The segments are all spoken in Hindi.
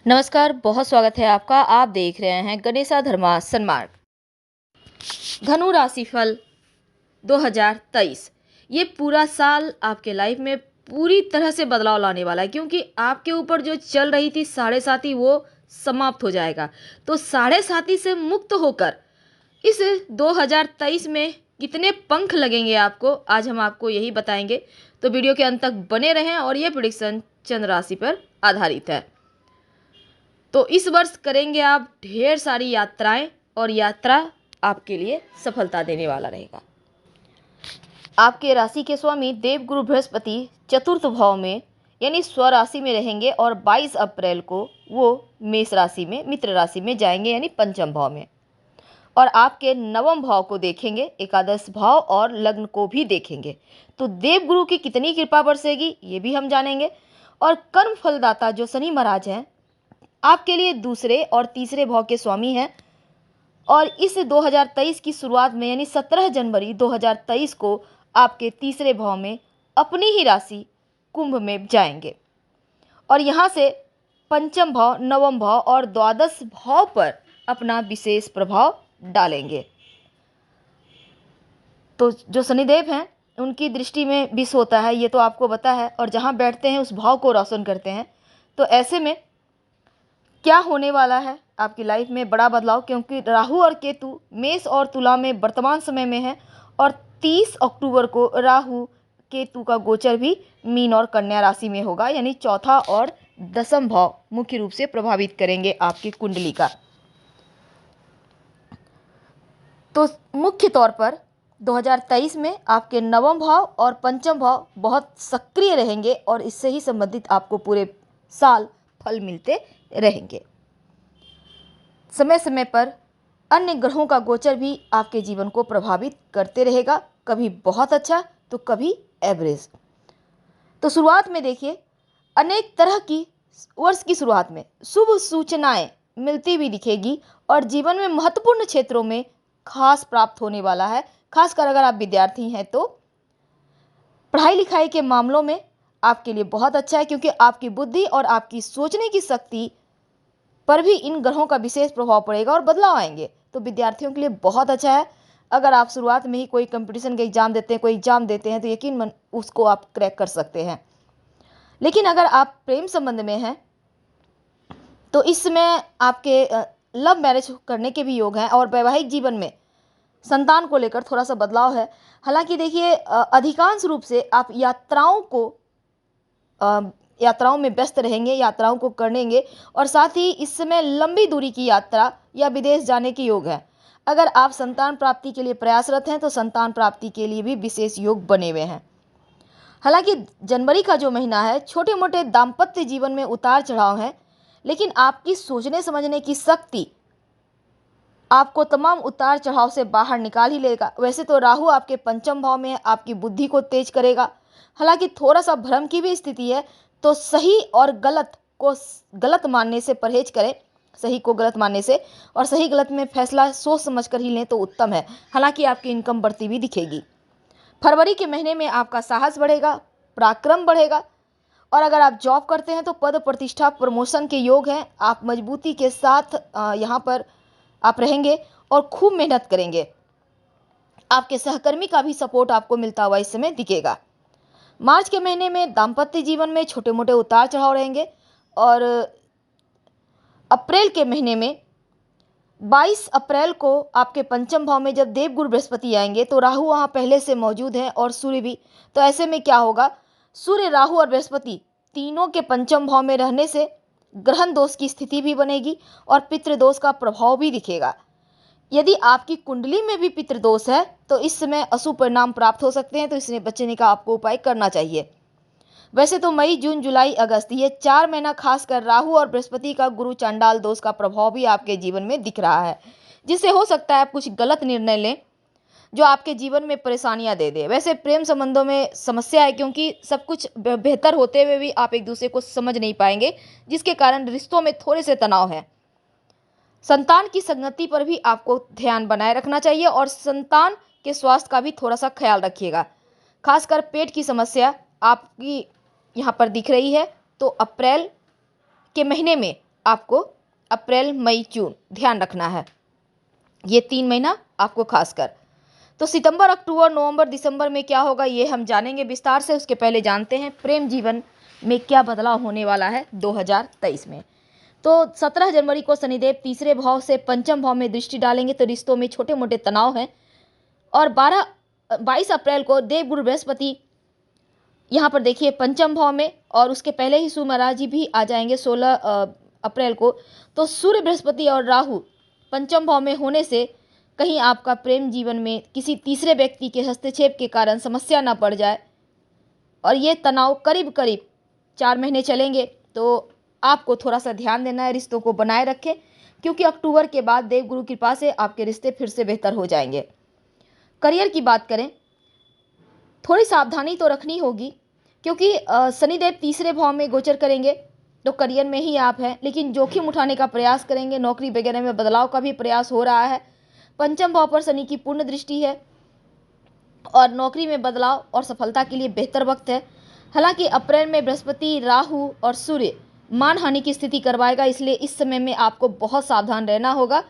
नमस्कार, बहुत स्वागत है आपका। आप देख रहे हैं गणेशा धर्मा सन्मार्ग। धनु राशिफल 2023। ये पूरा साल आपके लाइफ में पूरी तरह से बदलाव लाने वाला है, क्योंकि आपके ऊपर जो चल रही थी साढ़े साती वो समाप्त हो जाएगा। तो साढ़े साती से मुक्त होकर इस 2023 में कितने पंख लगेंगे आपको, आज हम आपको यही बताएंगे। तो वीडियो के अंत तक बने रहें और ये प्रेडिक्शन चंद्र राशि पर आधारित है। तो इस वर्ष करेंगे आप ढेर सारी यात्राएं और यात्रा आपके लिए सफलता देने वाला रहेगा। आपके राशि के स्वामी देवगुरु बृहस्पति चतुर्थ भाव में यानी स्वराशि में रहेंगे और 22 अप्रैल को वो मेष राशि में मित्र राशि में जाएंगे यानी पंचम भाव में। और आपके नवम भाव को देखेंगे, एकादश भाव और लग्न को भी देखेंगे। तो देवगुरु की कितनी कृपा बरसेगी ये भी हम जानेंगे। और कर्म फलदाता जो शनि महाराज हैं आपके लिए दूसरे और तीसरे भाव के स्वामी हैं। और इस 2023 की शुरुआत में यानी 17 जनवरी 2023 को आपके तीसरे भाव में अपनी ही राशि कुंभ में जाएंगे और यहाँ से पंचम भाव, नवम भाव और द्वादश भाव पर अपना विशेष प्रभाव डालेंगे। तो जो शनिदेव हैं उनकी दृष्टि में विष होता है, ये तो आपको पता है, और जहाँ बैठते हैं उस भाव को रोशन करते हैं। तो ऐसे में क्या होने वाला है आपकी लाइफ में बड़ा बदलाव, क्योंकि राहु और केतु मेष और तुला में वर्तमान समय में है और 30 अक्टूबर को राहु केतु का गोचर भी मीन और कन्या राशि में होगा, यानी चौथा और दसम भाव मुख्य रूप से प्रभावित करेंगे आपकी कुंडली का। तो मुख्य तौर पर 2023 में आपके नवम भाव और पंचम भाव बहुत सक्रिय रहेंगे और इससे ही संबंधित आपको पूरे साल फल मिलते रहेंगे। समय समय पर अन्य ग्रहों का गोचर भी आपके जीवन को प्रभावित करते रहेगा, कभी बहुत अच्छा तो कभी एवरेज। तो शुरुआत में देखिए, अनेक तरह की वर्ष की शुरुआत में शुभ सूचनाएं मिलती भी दिखेगी और जीवन में महत्वपूर्ण क्षेत्रों में खास प्राप्त होने वाला है। खासकर अगर आप विद्यार्थी हैं तो पढ़ाई लिखाई के मामलों में आपके लिए बहुत अच्छा है, क्योंकि आपकी बुद्धि और आपकी सोचने की शक्ति पर भी इन ग्रहों का विशेष प्रभाव पड़ेगा और बदलाव आएंगे। तो विद्यार्थियों के लिए बहुत अच्छा है। अगर आप शुरुआत में ही कोई कंपटीशन के एग्जाम देते हैं, कोई एग्जाम देते हैं, तो यकीन मन उसको आप क्रैक कर सकते हैं। लेकिन अगर आप प्रेम संबंध में हैं तो इस समय आपके लव मैरिज करने के भी योग हैं और वैवाहिक जीवन में संतान को लेकर थोड़ा सा बदलाव है। हालांकि देखिए, अधिकांश रूप से आप यात्राओं में व्यस्त रहेंगे, यात्राओं को करेंगे और साथ ही इस समय लंबी दूरी की यात्रा या विदेश जाने के योग है। अगर आप संतान प्राप्ति के लिए प्रयासरत हैं तो संतान प्राप्ति के लिए भी विशेष योग बने हुए हैं। हालांकि जनवरी का जो महीना है, छोटे मोटे दाम्पत्य जीवन में उतार चढ़ाव है, लेकिन आपकी सोचने समझने की शक्ति आपको तमाम उतार चढ़ाव से बाहर निकाल ही लेगा। वैसे तो राहु आपके पंचम भाव में आपकी बुद्धि को तेज करेगा। हालांकि थोड़ा सा भ्रम की भी स्थिति है, तो सही और गलत को गलत मानने से परहेज करें, सही को गलत मानने से, और सही गलत में फैसला सोच समझ कर ही लें तो उत्तम है। हालांकि आपकी इनकम बढ़ती भी दिखेगी। फरवरी के महीने में आपका साहस बढ़ेगा, पराक्रम बढ़ेगा और अगर आप जॉब करते हैं तो पद प्रतिष्ठा प्रमोशन के योग हैं। आप मजबूती के साथ यहाँ पर आप रहेंगे और खूब मेहनत करेंगे। आपके सहकर्मी का भी सपोर्ट आपको मिलता हुआ इस समय दिखेगा। मार्च के महीने में दाम्पत्य जीवन में छोटे मोटे उतार चढ़ाव रहेंगे और अप्रैल के महीने में 22 अप्रैल को आपके पंचम भाव में जब देवगुरु बृहस्पति आएंगे तो राहु वहाँ पहले से मौजूद है और सूर्य भी। तो ऐसे में क्या होगा, सूर्य, राहु और बृहस्पति तीनों के पंचम भाव में रहने से ग्रहण दोष की स्थिति भी बनेगी और पितृदोष का प्रभाव भी दिखेगा। यदि आपकी कुंडली में भी पितृदोष है तो इस समय अशुभ परिणाम प्राप्त हो सकते हैं, तो इससे बचने का आपको उपाय करना चाहिए। वैसे तो मई, जून, जुलाई, अगस्त ये 4 महीना खासकर राहु और बृहस्पति का गुरु चांडाल दोष का प्रभाव भी आपके जीवन में दिख रहा है, जिससे हो सकता है आप कुछ गलत निर्णय लें जो आपके जीवन में परेशानियां दे दे। वैसे प्रेम संबंधों में समस्या है, क्योंकि सब कुछ बेहतर होते हुए भी आप एक दूसरे को समझ नहीं पाएंगे, जिसके कारण रिश्तों में थोड़े से तनाव है। संतान की संगति पर भी आपको ध्यान बनाए रखना चाहिए और संतान के स्वास्थ्य का भी थोड़ा सा ख्याल रखिएगा। खासकर पेट की समस्या आपकी यहाँ पर दिख रही है, तो अप्रैल के महीने में आपको अप्रैल, मई, जून ध्यान रखना है, ये 3 महीना आपको खासकर। तो सितंबर, अक्टूबर, नवंबर, दिसंबर में क्या होगा ये हम जानेंगे विस्तार से। उसके पहले जानते हैं प्रेम जीवन में क्या बदलाव होने वाला है 2023 में। तो 17 जनवरी को शनिदेव तीसरे भाव से पंचम भाव में दृष्टि डालेंगे, तो रिश्तों में छोटे मोटे तनाव हैं। और 22 अप्रैल को देवगुरु बृहस्पति यहाँ पर देखिए पंचम भाव में, और उसके पहले ही सूर्य महाराज जी भी आ जाएंगे 16 अप्रैल को। तो सूर्य, बृहस्पति और राहु पंचम भाव में होने से कहीं आपका प्रेम जीवन में किसी तीसरे व्यक्ति के हस्तक्षेप के कारण समस्या ना पड़ जाए, और ये तनाव करीब करीब 4 महीने चलेंगे। तो आपको थोड़ा सा ध्यान देना है, रिश्तों को बनाए रखें, क्योंकि अक्टूबर के बाद देवगुरु की कृपा से आपके रिश्ते फिर से बेहतर हो जाएंगे। करियर की बात करें, थोड़ी सावधानी तो रखनी होगी, क्योंकि शनिदेव तीसरे भाव में गोचर करेंगे, तो करियर में ही आप हैं, लेकिन जोखिम उठाने का प्रयास करेंगे। नौकरी वगैरह में बदलाव का भी प्रयास हो रहा है। पंचम भाव पर शनि की पूर्ण दृष्टि है, और नौकरी में बदलाव और सफलता के लिए बेहतर वक्त है। हालांकि अप्रैल में बृहस्पति, राहु और सूर्य मानहानि की स्थिति करवाएगा, इसलिए इस समय में आपको बहुत सावधान रहना होगा।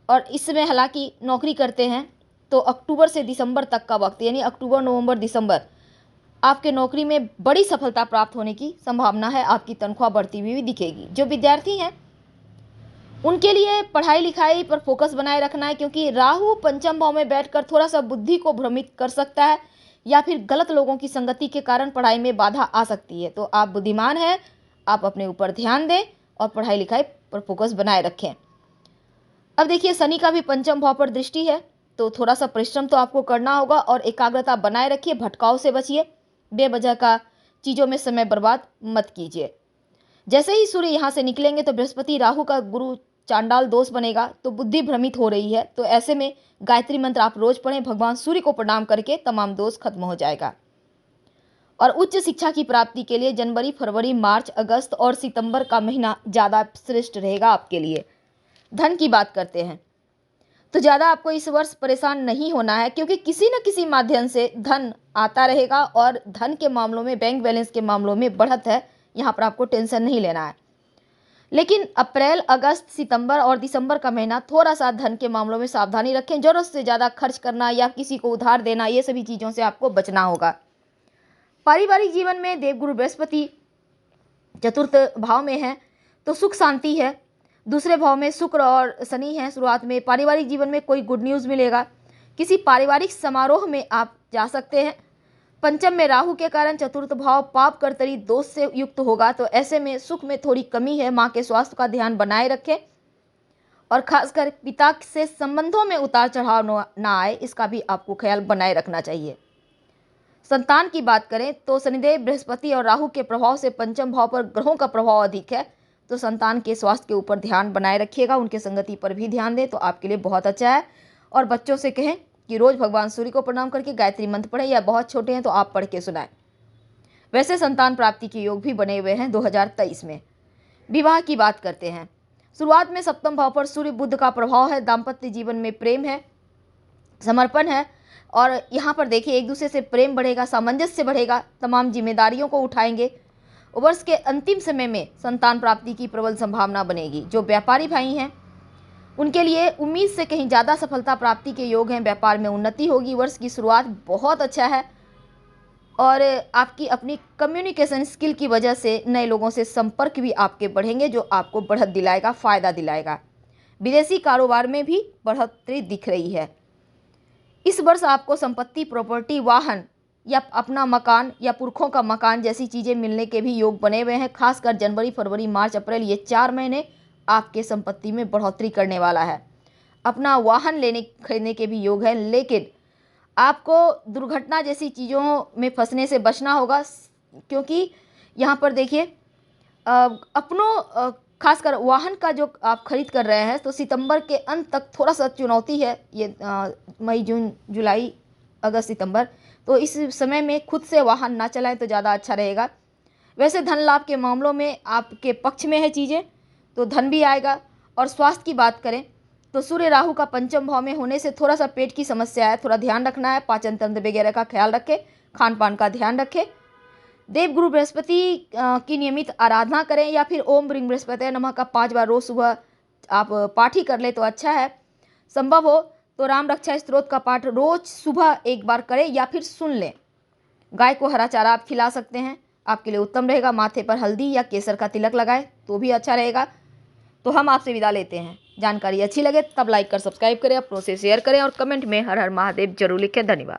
और इस समय हालांकि नौकरी करते हैं तो अक्टूबर से दिसंबर तक का वक्त, यानी अक्टूबर, नवंबर, दिसंबर आपके नौकरी में बड़ी सफलता प्राप्त होने की संभावना है। आपकी तनख्वाह बढ़ती हुई भी दिखेगी। जो विद्यार्थी हैं उनके लिए पढ़ाई लिखाई पर फोकस बनाए रखना है, क्योंकि राहु पंचम भाव में बैठकर थोड़ा सा बुद्धि को भ्रमित कर सकता है, या फिर गलत लोगों की संगति के कारण पढ़ाई में बाधा आ सकती है। तो आप बुद्धिमान हैं, आप अपने ऊपर ध्यान दें और पढ़ाई लिखाई पर फोकस बनाए रखें। अब देखिए शनि का भी पंचम भाव पर दृष्टि है, तो थोड़ा सा परिश्रम तो आपको करना होगा, और एकाग्रता बनाए रखिए, भटकाव से बचिए, बेवजह का चीज़ों में समय बर्बाद मत कीजिए। जैसे ही सूर्य यहाँ से निकलेंगे तो बृहस्पति राहु का गुरु चांडाल दोष बनेगा, तो बुद्धि भ्रमित हो रही है। तो ऐसे में गायत्री मंत्र आप रोज पढ़ें, भगवान सूर्य को प्रणाम करके तमाम दोष खत्म हो जाएगा। और उच्च शिक्षा की प्राप्ति के लिए जनवरी, फरवरी, मार्च, अगस्त और सितंबर का महीना ज़्यादा श्रेष्ठ रहेगा आपके लिए। धन की बात करते हैं, तो ज़्यादा आपको इस वर्ष परेशान नहीं होना है, क्योंकि किसी न किसी माध्यम से धन आता रहेगा, और धन के मामलों में, बैंक बैलेंस के मामलों में बढ़त है, यहाँ पर आपको टेंशन नहीं लेना है। लेकिन अप्रैल, अगस्त, सितंबर और दिसंबर का महीना थोड़ा सा धन के मामलों में सावधानी रखें। ज़रूरत से ज़्यादा खर्च करना या किसी को उधार देना, ये सभी चीज़ों से आपको बचना होगा। पारिवारिक जीवन में देवगुरु बृहस्पति चतुर्थ भाव में है, तो सुख शांति है। दूसरे भाव में शुक्र और शनि हैं। शुरुआत में पारिवारिक जीवन में कोई गुड न्यूज़ मिलेगा, किसी पारिवारिक समारोह में आप जा सकते हैं। पंचम में राहु के कारण चतुर्थ भाव पाप कर्तरी दोष से युक्त होगा, तो ऐसे में सुख में थोड़ी कमी है। माँ के स्वास्थ्य का ध्यान बनाए रखें, और खासकर पिता से संबंधों में उतार चढ़ाव ना आए, इसका भी आपको ख्याल बनाए रखना चाहिए। संतान की बात करें तो शनिदेव, बृहस्पति और राहु के प्रभाव से पंचम भाव पर ग्रहों का प्रभाव अधिक है, तो संतान के स्वास्थ्य के ऊपर ध्यान बनाए रखिएगा। उनके संगति पर भी ध्यान दें, तो आपके लिए बहुत अच्छा है। और बच्चों से कहें कि रोज भगवान सूर्य को प्रणाम करके गायत्री मंत्र पढ़ें, या बहुत छोटे हैं तो आप पढ़ के सुनाएं। वैसे संतान प्राप्ति के योग भी बने हुए हैं 2023 में। विवाह की बात करते हैं, शुरुआत में सप्तम भाव पर सूर्य बुध का प्रभाव है। दाम्पत्य जीवन में प्रेम है, समर्पण है, और यहाँ पर देखिए एक दूसरे से प्रेम बढ़ेगा, सामंजस्य बढ़ेगा, तमाम जिम्मेदारियों को उठाएंगे। वर्ष के अंतिम समय में संतान प्राप्ति की प्रबल संभावना बनेगी। जो व्यापारी भाई हैं उनके लिए उम्मीद से कहीं ज़्यादा सफलता प्राप्ति के योग हैं। व्यापार में उन्नति होगी। वर्ष की शुरुआत बहुत अच्छा है, और आपकी अपनी कम्युनिकेशन स्किल की वजह से नए लोगों से संपर्क भी आपके बढ़ेंगे, जो आपको बढ़त दिलाएगा, फ़ायदा दिलाएगा। विदेशी कारोबार में भी बढ़ोतरी दिख रही है। इस वर्ष आपको संपत्ति, प्रॉपर्टी, वाहन या अपना मकान या पुरखों का मकान जैसी चीज़ें मिलने के भी योग बने हुए हैं। खासकर जनवरी, फरवरी, मार्च, अप्रैल, ये 4 महीने आपके संपत्ति में बढ़ोतरी करने वाला है। अपना वाहन खरीदने के भी योग है, लेकिन आपको दुर्घटना जैसी चीज़ों में फंसने से बचना होगा, क्योंकि यहाँ पर देखिए खासकर वाहन का जो आप खरीद कर रहे हैं, तो सितंबर के अंत तक थोड़ा सा चुनौती है। ये मई, जून, जुलाई, अगस्त, सितंबर, तो इस समय में खुद से वाहन ना चलाएं तो ज़्यादा अच्छा रहेगा। वैसे धन लाभ के मामलों में आपके पक्ष में है चीज़ें, तो धन भी आएगा। और स्वास्थ्य की बात करें तो सूर्य राहु का पंचम भाव में होने से थोड़ा सा पेट की समस्या है, थोड़ा ध्यान रखना है। पाचन तंत्र वगैरह का ख्याल रखें, खान पान का ध्यान रखें। देवगुरु बृहस्पति की नियमित आराधना करें, या फिर ओम ब्रीं बृहस्पति नमः का 5 बार रोज सुबह आप पाठ ही कर ले तो अच्छा है। संभव हो तो राम रक्षा स्तोत्र का पाठ रोज सुबह एक बार करें या फिर सुन लें। गाय को हरा चारा आप खिला सकते हैं, आपके लिए उत्तम रहेगा। माथे पर हल्दी या केसर का तिलक लगाए तो भी अच्छा रहेगा। तो हम आपसे विदा लेते हैं। जानकारी अच्छी लगे तब लाइक कर सब्सक्राइब करें, अपनों से शेयर करें और कमेंट में हर हर महादेव जरूर लिखें। धन्यवाद।